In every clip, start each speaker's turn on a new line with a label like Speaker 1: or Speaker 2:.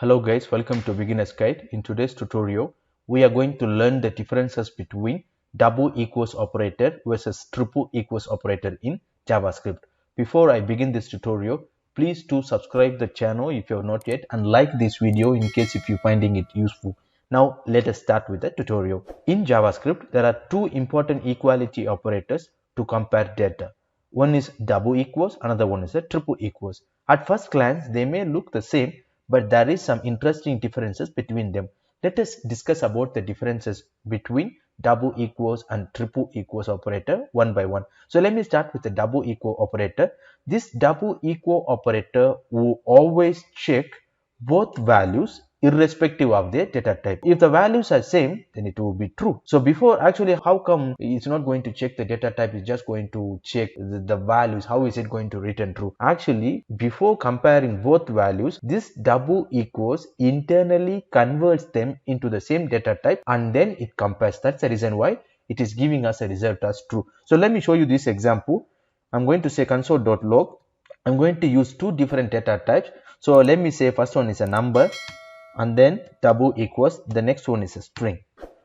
Speaker 1: Hello guys, welcome to Beginner's Guide. In today's tutorial, we are going to learn the differences between double equals operator versus triple equals operator in JavaScript. Before I begin this tutorial, please do subscribe the channel if you have not yet and like this video in case if you're finding it useful. Now let us start with the tutorial. In JavaScript, there are two important equality operators to compare data. One is double equals, another one is a triple equals. At first glance, they may look the same, but there is some interesting differences between them. Let us discuss about the differences between double equals and triple equals operator one by one. So let me start with the double equal operator. This double equal operator will always check both values irrespective of their data type. If the values are same, then it will be true. So before, actually, how come it's not going to check the data type, it's just going to check the values? How is it going to return true? Actually, before comparing both values, this double equals internally converts them into the same data type and then it compares. That's the reason why it is giving us a result as true. So let me show you this example. I'm going to say console.log. I'm going to use two different data types. So let me say first one is a number and then double equals, the next one is a string.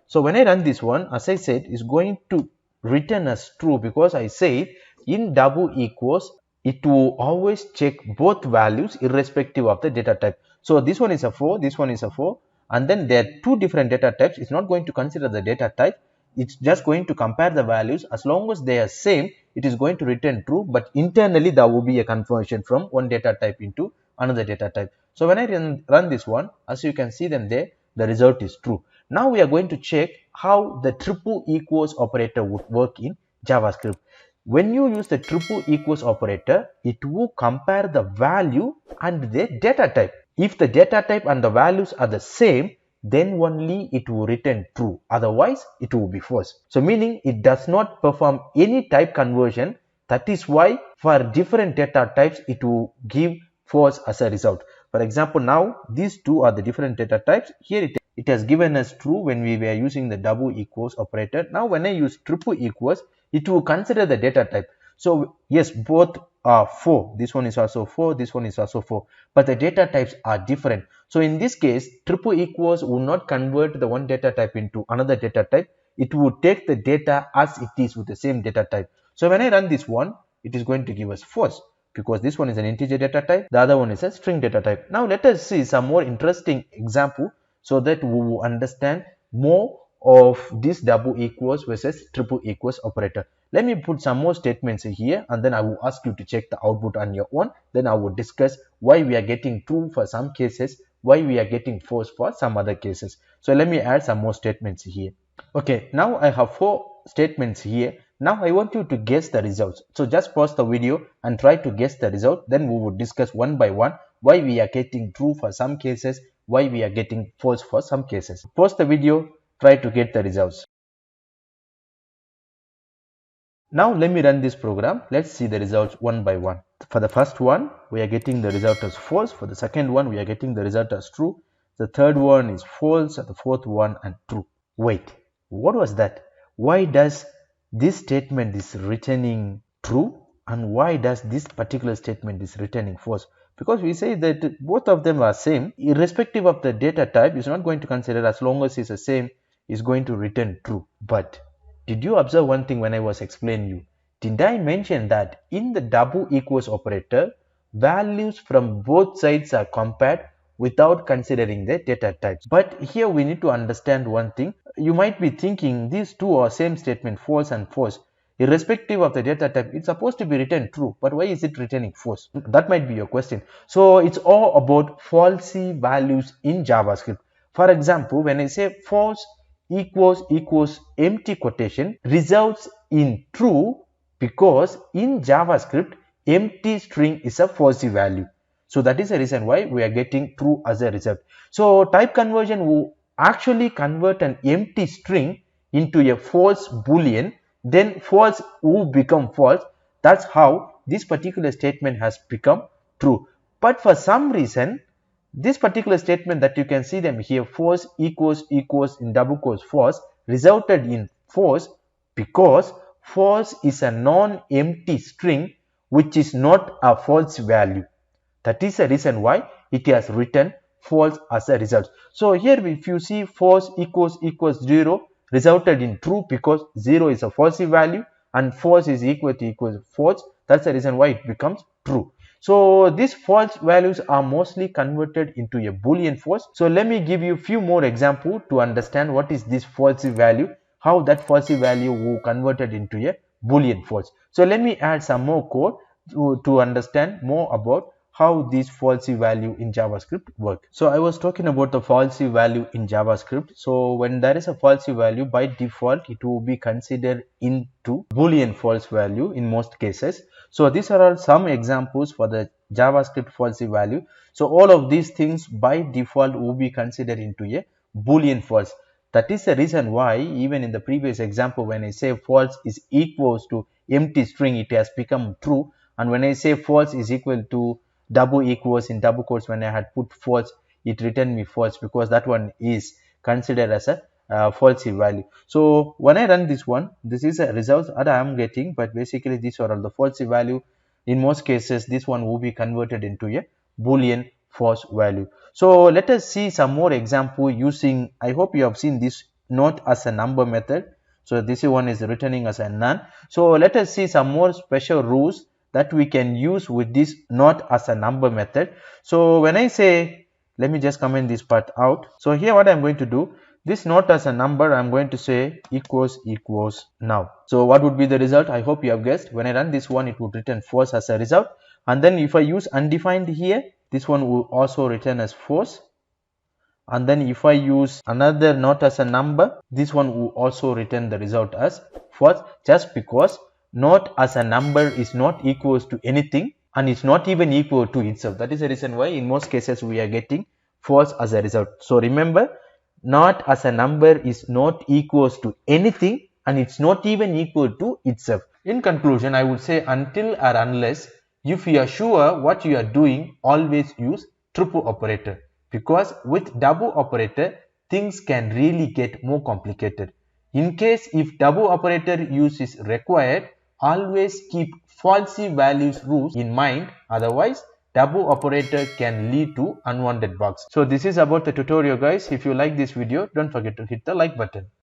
Speaker 1: So when I run this one, as I said, is going to return as true because I say in double equals, it will always check both values irrespective of the data type. So this one is a 4, this one is a 4, and then there are two different data types. It's not going to consider the data type. It's just going to compare the values. As long as they are same, it is going to return true, but internally there will be a conversion from one data type into another data type. So when I run this one, as you can see them there, the result is true. Now we are going to check how the triple equals operator would work in JavaScript. When you use the triple equals operator, it will compare the value and the data type. If the data type and the values are the same, then only it will return true. Otherwise, it will be false. So meaning it does not perform any type conversion. That is why for different data types, it will give false as a result. For example, now these two are the different data types. Here it has given us true when we were using the double equals operator. Now when I use triple equals, it will consider the data type. So yes, both are 4. This one is also 4. This one is also 4. But the data types are different. So in this case, triple equals will not convert the one data type into another data type. It will take the data as it is with the same data type. So when I run this one, it is going to give us false, because this one is an integer data type, the other one is a string data type. Now let us see some more interesting example so that we will understand more of this double equals versus triple equals operator. Let me put some more statements here and then I will ask you to check the output on your own. Then I will discuss why we are getting true for some cases, why we are getting false for some other cases. So let me add some more statements here. Okay, now I have 4 statements here. Now I want you to guess the results. So just pause the video and try to guess the result. Then we will discuss one by one why we are getting true for some cases, why we are getting false for some cases. Pause the video, try to get the results. Now let me run this program. Let's see the results one by one. For the first one, we are getting the result as false. For the second one, we are getting the result as true. The third one is false, and the fourth one and true. Wait, what was that? Why does this statement is returning true and why does this particular statement is returning false? Because we say that both of them are same, irrespective of the data type. Is not going to consider, as long as it's the same, is going to return true. But did you observe one thing when I was explaining you? Did I mention that in the double equals operator, values from both sides are compared without considering the data types? But here we need to understand one thing. You might be thinking these two are same statement, false and false. Irrespective of the data type, it's supposed to be written true, but why is it returning false? That might be your question. So it's all about falsy values in JavaScript. For example, when I say false equals empty quotation results in true, because in JavaScript, empty string is a falsy value. So that is the reason why we are getting true as a result. So type conversion will actually convert an empty string into a false boolean, then false will become false. That's how this particular statement has become true. But for some reason, this particular statement that you can see them here, false equals in double quotes false, resulted in false because false is a non-empty string which is not a false value. That is the reason why it has written false as a result. So here if you see false equals 0 resulted in true because 0 is a false value and false is equals false. That's the reason why it becomes true. So these false values are mostly converted into a Boolean false. So let me give you a few more examples to understand what is this false value, how that false value will converted into a Boolean false. So let me add some more code to understand more about how this false value in JavaScript work. So I was talking about the false value in JavaScript. So when there is a false value, by default it will be considered into Boolean false value in most cases. So these are all some examples for the JavaScript false value. So all of these things by default will be considered into a Boolean false. That is the reason why even in the previous example, when I say false is equals to empty string, it has become true. And when I say false is equal to double equals in double quotes, when I had put false, it returned me false because that one is considered as a false value. So when I run this one, this is a result that I am getting, but basically these are all the false value. In most cases, this one will be converted into a Boolean false value. So let us see some more example using, I hope you have seen this not as a number method. So this one is returning as a none. So let us see some more special rules that we can use with this not as a number method. So when I say, let me just comment this part out. So here what I'm going to do, this not as a number, I'm going to say equals now. So what would be the result? I hope you have guessed. When I run this one, it would return false as a result. And then if I use undefined here, this one will also return as false. And then if I use another not as a number, this one will also return the result as false, just because not as a number is not equals to anything and it's not even equal to itself. That is the reason why in most cases we are getting false as a result. So remember, not as a number is not equals to anything and it's not even equal to itself. In conclusion, I would say until or unless, if you are sure what you are doing, always use triple operator, because with double operator things can really get more complicated. In case if double operator use is required, always keep false values rules in mind, otherwise double operator can lead to unwanted bugs. So this is about the tutorial guys. If you like this video, don't forget to hit the like button.